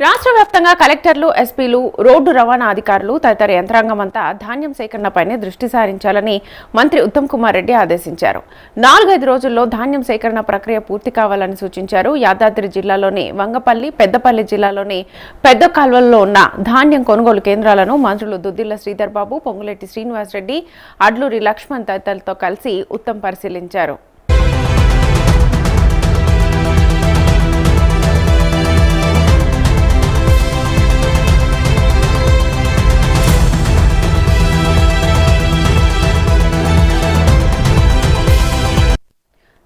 రాష్ట్ర వ్యాప్తంగా కలెక్టర్లు, ఎస్పీలు, రోడ్డు రవాణా అధికారులు తదితర యంత్రాంగమంతా ధాన్యం సేకరణపైనే దృష్టి సారించాలని మంత్రి ఉత్తమ్ కుమార్ రెడ్డి ఆదేశించారు. 4-5 రోజుల్లో ధాన్యం సేకరణ ప్రక్రియ పూర్తి కావాలని సూచించారు. యాదాద్రి జిల్లాలోని వంగపల్లి, పెద్దపల్లి జిల్లాలోని పెద్ద కాల్వల్లో ఉన్న ధాన్యం కొనుగోలు కేంద్రాలను మంత్రులు దుద్దిళ్ల శ్రీధర్ బాబు, పొంగులేటి శ్రీనివాసరెడ్డి, అడ్లూరి లక్ష్మణ్ తదితరులతో కలిసి ఉత్తమ్ పరిశీలించారు.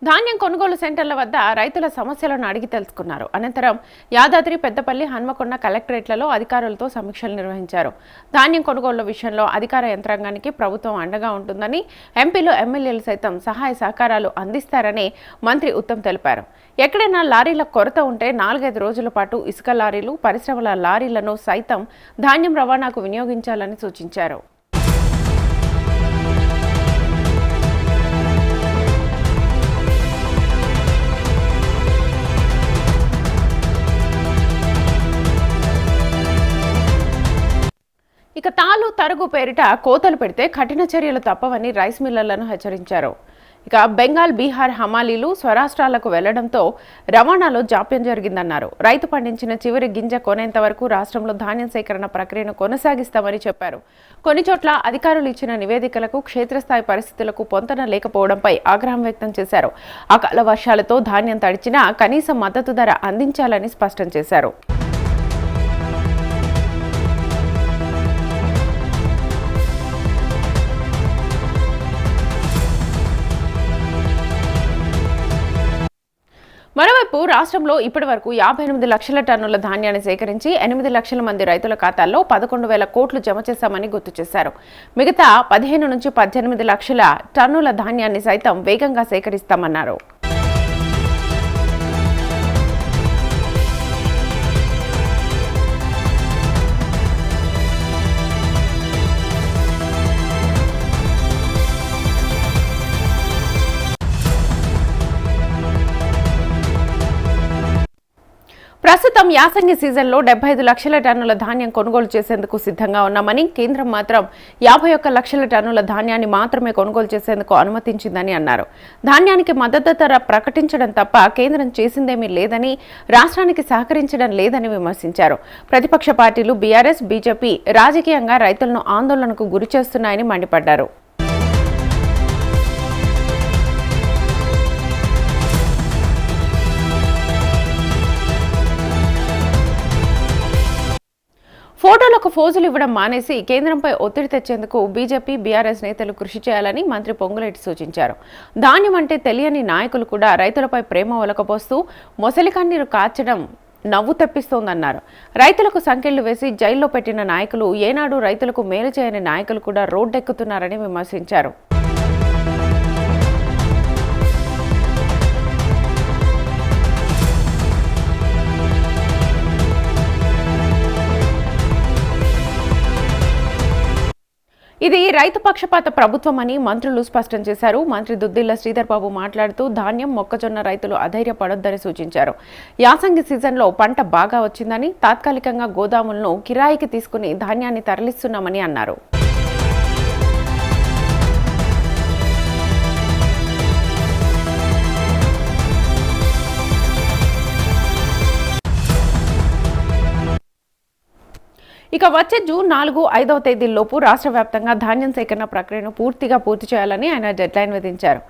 ధాన్యం కొనుగోలు సెంటర్ల వద్ద రైతుల సమస్యలను అడిగి తెలుసుకున్నారు. అనంతరం యాదాద్రి, పెద్దపల్లి, హన్మకొండ కలెక్టరేట్లలో అధికారులతో సమీక్షలు నిర్వహించారు. ధాన్యం కొనుగోళ్ల విషయంలో అధికార యంత్రాంగానికి ప్రభుత్వం అండగా ఉంటుందని, ఎంపీలు, ఎమ్మెల్యేలు సైతం సహాయ సహకారాలు అందిస్తారని మంత్రి ఉత్తమ్ తెలిపారు. ఎక్కడైనా లారీల కొరత ఉంటే 4-5 రోజుల పాటు ఇసుక లారీలు, పరిశ్రమల లారీలను సైతం ధాన్యం రవాణాకు వినియోగించాలని సూచించారు. ఇక తాలు, తరుగు పేరిట కోతలు పెడితే కఠిన చర్యలు తప్పవని రైస్ మిల్లర్లను హెచ్చరించారు. ఇక బెంగాల్, బీహార్ హమాలీలు స్వరాష్ట్రాలకు వెళ్లడంతో రవాణాలో జాప్యం జరిగిందన్నారు. రైతు పండించిన చివరి గింజ కొనేంత వరకు రాష్ట్రంలో ధాన్యం సేకరణ ప్రక్రియను కొనసాగిస్తామని చెప్పారు. కొన్ని చోట్ల అధికారులు ఇచ్చిన నివేదికలకు, క్షేత్రస్థాయి పరిస్థితులకు పొంతన లేకపోవడంపై ఆగ్రహం వ్యక్తం చేశారు. అకాల వర్షాలతో ధాన్యం తడిచినా కనీస మద్దతు ధర అందించాలని స్పష్టం చేశారు. మరోవైపు రాష్ట్రంలో ఇప్పటి వరకు 58 లక్షల టన్నుల ధాన్యాన్ని సేకరించి 8 లక్షల మంది రైతుల ఖాతాల్లో 11,000 కోట్లు జమ చేశామని గుర్తు చేశారు. మిగతా 15 నుంచి 18 లక్షల టన్నుల ధాన్యాన్ని సైతం వేగంగా సేకరిస్తామన్నారు. ప్రస్తుతం యాసంగి సీజన్లో 75 లక్షల టన్నుల ధాన్యం కొనుగోలు చేసేందుకు సిద్ధంగా ఉన్నామని, కేంద్రం మాత్రం 51 లక్షల టన్నుల ధాన్యాన్ని మాత్రమే కొనుగోలు చేసేందుకు అనుమతించిందని అన్నారు. ధాన్యానికి మద్దతు ధర ప్రకటించడం తప్ప కేంద్రం చేసిందేమీ లేదని, రాష్ట్రానికి సహకరించడం లేదని విమర్శించారు. ప్రతిపక్ష పార్టీలు బీఆర్ఎస్, బీజేపీ రాజకీయంగా రైతులను ఆందోళనకు గురిచేస్తున్నాయని మండిపడ్డారు. ఫోటోలకు ఫోజులు ఇవ్వడం మానేసి కేంద్రంపై ఒత్తిడి తెచ్చేందుకు బీజేపీ, బీఆర్ఎస్ నేతలు కృషి చేయాలని మంత్రి పొంగులేటి సూచించారు. ధాన్యం అంటే తెలియని నాయకులు కూడా రైతులపై ప్రేమ ఒలకబోస్తూ మొసలి కన్నీరు కార్చడం నవ్వు తెప్పిస్తోందన్నారు. రైతులకు సంకెళ్లు వేసి జైల్లో పెట్టిన నాయకులు, ఏనాడు రైతులకు మేలు చేయని నాయకులు కూడా రోడ్డెక్కుతున్నారని విమర్శించారు. ఇది రైతు పక్షపాత ప్రభుత్వమని మంత్రులు స్పష్టం చేశారు. మంత్రి దుద్దిళ్ల శ్రీధర్ బాబు మాట్లాడుతూ ధాన్యం, మొక్కజొన్న రైతులు అధైర్యపడొద్దని సూచించారు. యాసంగి సీజన్లో పంట బాగా వచ్చిందని, తాత్కాలికంగా గోదాములను కిరాయికి తీసుకుని ధాన్యాన్ని తరలిస్తున్నామని అన్నారు. ఇక వచ్చే జూన్ 4-5వ తేదీల్లోపు రాష్ట్ర వ్యాప్తంగా ధాన్యం సేకరణ ప్రక్రియను పూర్తి చేయాలని ఆయన డెడ్లైన్ విధించారు.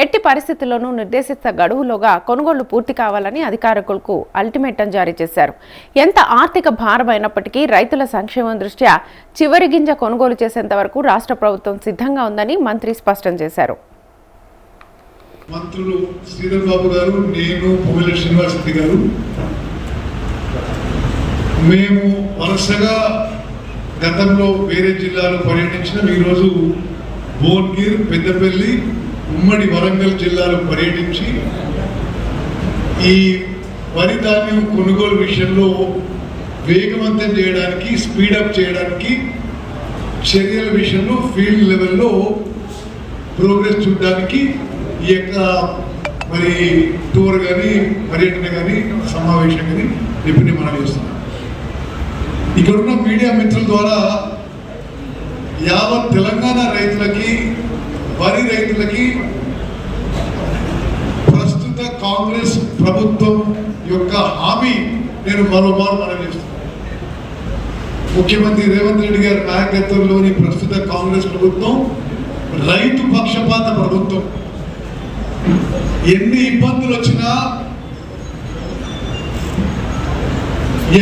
ఎట్టి పరిస్థితుల్లోనూ నిర్దేశిత గడువులోగా కొనుగోళ్లు పూర్తి కావాలని అధికారులకు అల్టిమేటం జారీ చేశారు. ఎంత ఆర్థిక భారమైనప్పటికీ రైతుల సంక్షేమం దృష్ట్యా చివరి గింజ కొనుగోలు చేసేంత వరకు రాష్ట్ర ప్రభుత్వం సిద్ధంగా ఉందని మంత్రి స్పష్టం చేశారు. మంత్రులు శ్రీధర్ బాబు గారు, నేను, పొంగులేటి శ్రీనివాసరెడ్డి గారు మేము వరుసగా గతంలో వేరే జిల్లాలో పర్యటించిన ఈరోజు భువనగిరి, పెద్దపల్లి, ఉమ్మడి వరంగల్ జిల్లాలో పర్యటించి ఈ వరి ధాన్యం కొనుగోలు విషయంలో వేగవంతం చేయడానికి, స్పీడప్ చేయడానికి చర్యల విషయంలో ఫీల్డ్ లెవెల్లో ప్రోగ్రెస్ చూడడానికి ఈ యొక్క మరి టూర్ కానీ, పర్యటన కానీ, సమావేశం కానీ డిప్యూటీ మనం చేస్తున్నాం. ఇక్కడున్న మీడియా మిత్రుల ద్వారా యావత్ తెలంగాణ రైతులకి, వరి రైతులకి ప్రస్తుత కాంగ్రెస్ ప్రభుత్వం యొక్క హామీ నేను మరోమారు మనం చేస్తున్నాను. ముఖ్యమంత్రి రేవంత్ రెడ్డి గారి నాయకత్వంలోని ప్రస్తుత కాంగ్రెస్ ప్రభుత్వం రైతు పక్షపాత ప్రభుత్వం. ఎన్ని ఇబ్బందులు వచ్చినా,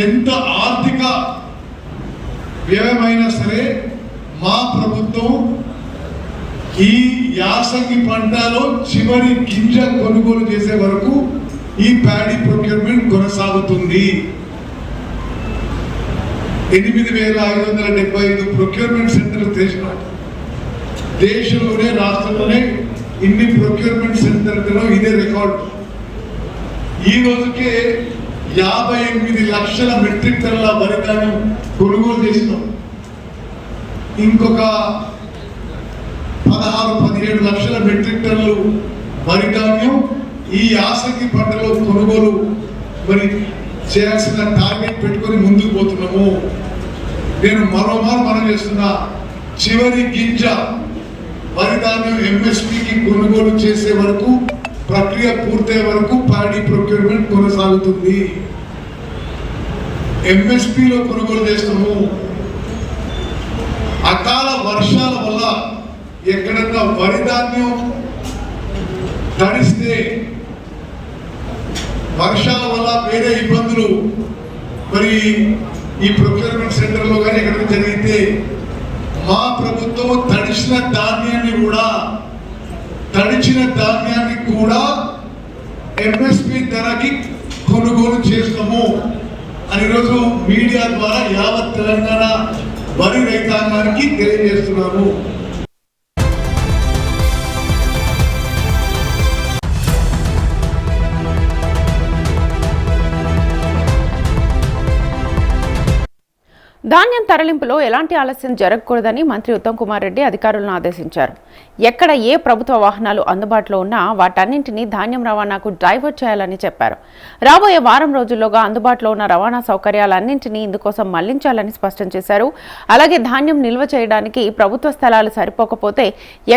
ఎంత ఆర్థిక వ్యయమైనా సరే మా ప్రభుత్వం ఈ యాసంగి పంటలో చివరి గింజ కొనుగోలు చేసే వరకు ఈ ప్యాడీ ప్రొక్యూర్మెంట్ కొనసాగుతుంది. 8,575 ప్రొక్యూర్మెంట్ సెంటర్లు తెచ్చినాం. దేశంలోనే, రాష్ట్రంలోనే ఇన్ని ప్రొక్యూర్మెంట్ సెంటర్లలో ఇదే రికార్డు. ఈ రోజుకే 58 లక్షల మెట్రిక్ టన్నుల వరి ధాన్యం కొనుగోలు చేసినాం. ఇంకొక 16-17 లక్షల మెట్రిక్ టన్నులు వరి ధాన్యం ఈ యాసంగి పంటలో కొనుగోలు మరి చేయాల్సిన టార్గెట్ పెట్టుకొని ముందుకు పోతున్నాము. నేను మరోమారు మనం చేస్తున్నా, చివరి గింజ వరి ధాన్యం ఎంఎస్పికి కొనుగోలు చేసే వరకు, ప్రక్రియ పూర్తయ్యే వరకు ప్యాడీ ప్రొక్యూర్మెంట్ కొనసాగుతుంది. ఎంఎస్పిలో కొనుగోలు చేస్తాము. అకాల వర్షాల వల్ల ఎక్కడన్నా వరి ధాన్యం తడిస్తే, వర్షాల వల్ల వేరే ఇబ్బందులు మరి ఈ ప్రొక్యూర్మెంట్ సెంటర్లో కానీ ఎక్కడ జరిగితే మా ప్రభుత్వం తడిచిన ధాన్యాన్ని కూడా ఎంఎస్పి ధరకి కొనుగోలు చేస్తాము అని ఈరోజు మీడియా ద్వారా యావత్ తెలంగాణ వరి రైతాంగానికి తెలియజేస్తున్నాను. ధాన్యం తరలింపులో ఎలాంటి ఆలస్యం జరగకూడదని మంత్రి ఉత్తమ్ కుమార్ రెడ్డి అధికారులను ఆదేశించారు. ఎక్కడ ఏ ప్రభుత్వ వాహనాలు అందుబాటులో ఉన్నా వాటన్నింటినీ ధాన్యం రవాణాకు డైవర్ట్ చేయాలని చెప్పారు. రాబోయే వారం రోజుల్లోగా అందుబాటులో ఉన్న రవాణా సౌకర్యాలన్నింటినీ ఇందుకోసం మళ్లించాలని స్పష్టం చేశారు. అలాగే ధాన్యం నిల్వ చేయడానికి ప్రభుత్వ స్థలాలు సరిపోకపోతే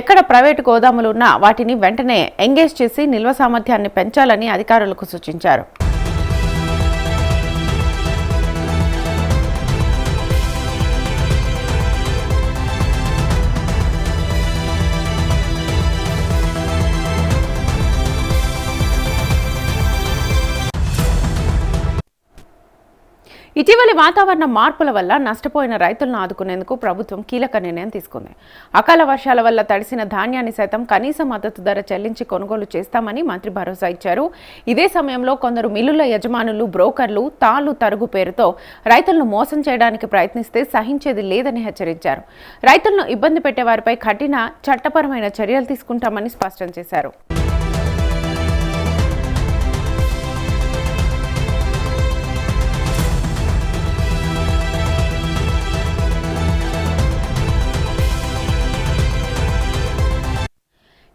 ఎక్కడ ప్రైవేటు గోదాములు ఉన్నా వాటిని వెంటనే ఎంగేజ్ చేసి నిల్వ సామర్థ్యాన్ని పెంచాలని అధికారులకు సూచించారు. ఇటీవలి వాతావరణ మార్పుల వల్ల నష్టపోయిన రైతులను ఆదుకునేందుకు ప్రభుత్వం కీలక నిర్ణయం తీసుకుంది. అకాల వర్షాల వల్ల తడిసిన ధాన్యాన్ని సైతం కనీస మద్దతు ధర చెల్లించి కొనుగోలు చేస్తామని మంత్రి భరోసా ఇచ్చారు. ఇదే సమయంలో కొందరు మిల్లుల యజమానులు, బ్రోకర్లు తాలు తరుగు పేరుతో రైతులను మోసం చేయడానికి ప్రయత్నిస్తే సహించేది లేదని హెచ్చరించారు. రైతులను ఇబ్బంది పెట్టే వారిపై కఠిన చట్టపరమైన చర్యలు తీసుకుంటామని స్పష్టం చేశారు.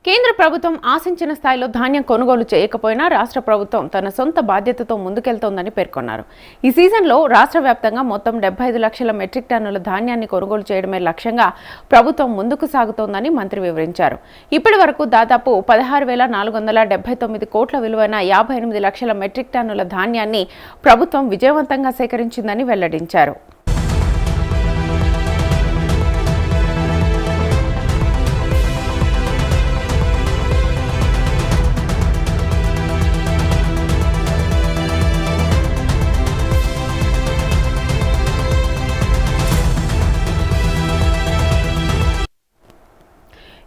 కేంద్ర ప్రభుత్వం ఆశించిన స్థాయిలో ధాన్యం కొనుగోలు చేయకపోయినా రాష్ట్ర ప్రభుత్వం తన సొంత బాధ్యతతో ముందుకెళ్తోందని పేర్కొన్నారు. ఈ సీజన్లో రాష్ట్ర వ్యాప్తంగా మొత్తం 75 లక్షల మెట్రిక్ టన్నుల ధాన్యాన్ని కొనుగోలు చేయడమే లక్ష్యంగా ప్రభుత్వం ముందుకు సాగుతోందని మంత్రి వివరించారు. ఇప్పటి వరకు దాదాపు 16,479 కోట్ల విలువైన 58 లక్షల మెట్రిక్ టన్నుల ధాన్యాన్ని ప్రభుత్వం విజయవంతంగా సేకరించిందని వెల్లడించారు.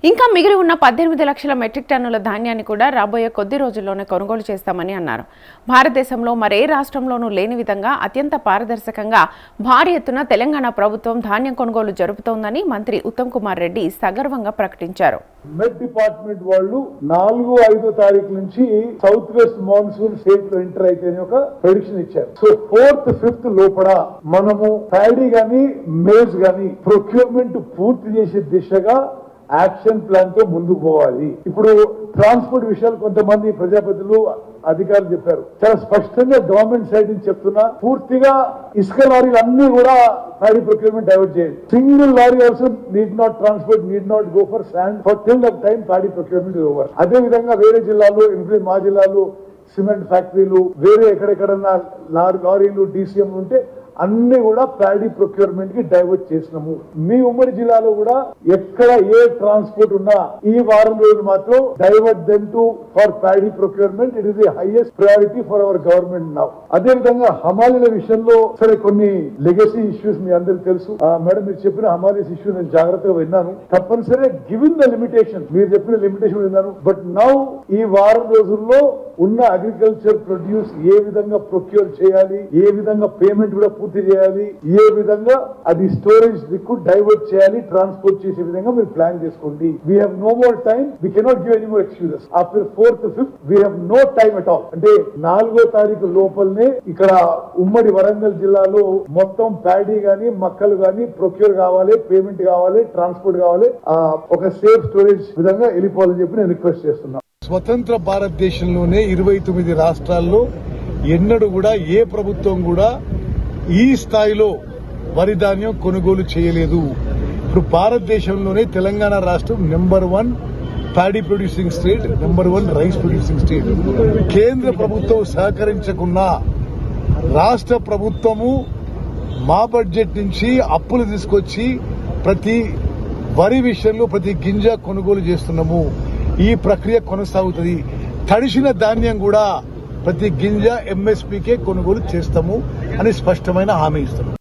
ఇంకా మిగిలి ఉన్న 18 లక్షల మెట్రిక్ టన్నుల ధాన్యాన్ని కూడా రాబోయే కొద్ది రోజుల్లోనే కొనుగోలు చేస్తామని అన్నారు. భారతదేశంలో మరే రాష్ట్రంలోనూ లేని విధంగా అత్యంత పారదర్శకంగా భారీ ఎత్తున తెలంగాణ ప్రభుత్వం ధాన్యం కొనుగోలు జరుపుతోందని మంత్రి ఉత్తమ్ కుమార్ రెడ్డి సగర్వంగా ప్రకటించారు. మెట్ డిపార్ట్మెంట్ వాళ్ళు 4-5 తారీఖు నుంచి సౌత్ వెస్ట్ మాన్సూన్ స్టేట్ లో ఎంటర్ అయితే ఒక ప్రెడిక్షన్ ఇచ్చారు. సో 4th, 5th లోపల మనము ప్యాడీ గానీ మేజ్ గానీ ప్రొక్యూర్మెంట్ పూర్తి చేసే దిశగా యాక్షన్ ప్లాన్ తో ముందుకు పోవాలి. ఇప్పుడు ట్రాన్స్పోర్ట్ విషయాలు కొంతమంది ప్రజాప్రతినిధులు అధికారులు చెప్పారు. చాలా స్పష్టంగా గవర్నమెంట్ సైడ్ నుంచి చెప్తున్నా, పూర్తిగా ఇసుక లారీలు అన్ని కూడా ప్యాడీ ప్రొక్యూర్మెంట్ డైవర్ట్ చేయండి. Single lorry also need not transport, need not go for sand for till the time paddy procurement is over. అదే విధంగా వేరే జిల్లాలో, ఇంక్లూడింగ్ మా జిల్లాలో సిమెంట్ ఫ్యాక్టరీలు, వేరే ఎక్కడెక్కడన్నా లారీలు, DCM ఉంటే అన్ని కూడా ప్యాడీ ప్రొక్యూర్మెంట్ కి డైవర్ట్ చేసినాము. మీ ఉమ్మడి జిల్లాలో కూడా ఎక్కడ ఏ ట్రాన్స్పోర్ట్ ఉన్నా ఈ వారం రోజులు మాత్రం divert them to for paddy procurement. It is the highest priority for our government now. అదే విధంగా హమాలీల విషయంలో సరే కొన్ని లెగసీ ఇష్యూస్ మీ అందరికి తెలుసు. మేడం మీరు చెప్పిన హమాలీస్ ఇష్యూ నేను జాగ్రత్తగా విన్నాను. తప్పనిసరిగా గివెన్ ద లిమిటేషన్, మీరు చెప్పిన లిమిటేషన్ విన్నాను. బట్ నౌ ఈ వారం రోజుల్లో ఉన్న అగ్రికల్చర్ ప్రొడ్యూస్ ఏ విధంగా ప్రొక్యూర్ చేయాలి, ఏ విధంగా పేమెంట్ కూడా పూర్తి చేయాలి, ఏ విధంగా అది స్టోరేజ్ దిక్కు డైవర్ట్ చేయాలి, ట్రాన్స్పోర్ట్ చేసే విధంగా మీరు ప్లాన్ చేసుకోండి. We have no more time, we cannot give any more excuses. After 4th, 5th we have no time at all. అంటే 4వ తారీఖు లోపలనే ఇక్కడ ఉమ్మడి వరంగల్ జిల్లాలో మొత్తం ప్యాడీ గానీ మక్కలు గానీ ప్రొక్యూర్ కావాలి, పేమెంట్ కావాలి, ట్రాన్స్పోర్ట్ కావాలి, ఒక సేఫ్ స్టోరేజ్ విధంగా వెళ్ళిపోవాలని చెప్పి నేను రిక్వెస్ట్ చేస్తున్నా. స్వతంత్ర భారతదేశంలోనే 29 రాష్ట్రాల్లో ఎన్నడూ కూడా ఏ ప్రభుత్వం కూడా ఈ స్థాయిలో వరి ధాన్యం కొనుగోలు చేయలేదు. ఇప్పుడు భారతదేశంలోనే తెలంగాణ రాష్ట్రం number 1 paddy producing state, number 1 rice producing state. కేంద్ర ప్రభుత్వం సహకరించకున్నా రాష్ట్ర ప్రభుత్వము మా బడ్జెట్ నుంచి అప్పులు తీసుకొచ్చి ప్రతి వరి విషయంలో ప్రతి గింజ కొనుగోలు చేస్తున్నాము. ఈ ప్రక్రియ కొనసాగుతుంది. తడిసిన ధాన్యం కూడా ప్రతి గింజ MSPకే కొనుగోలు చేస్తాము అని స్పష్టమైన హామీ ఇస్తాము.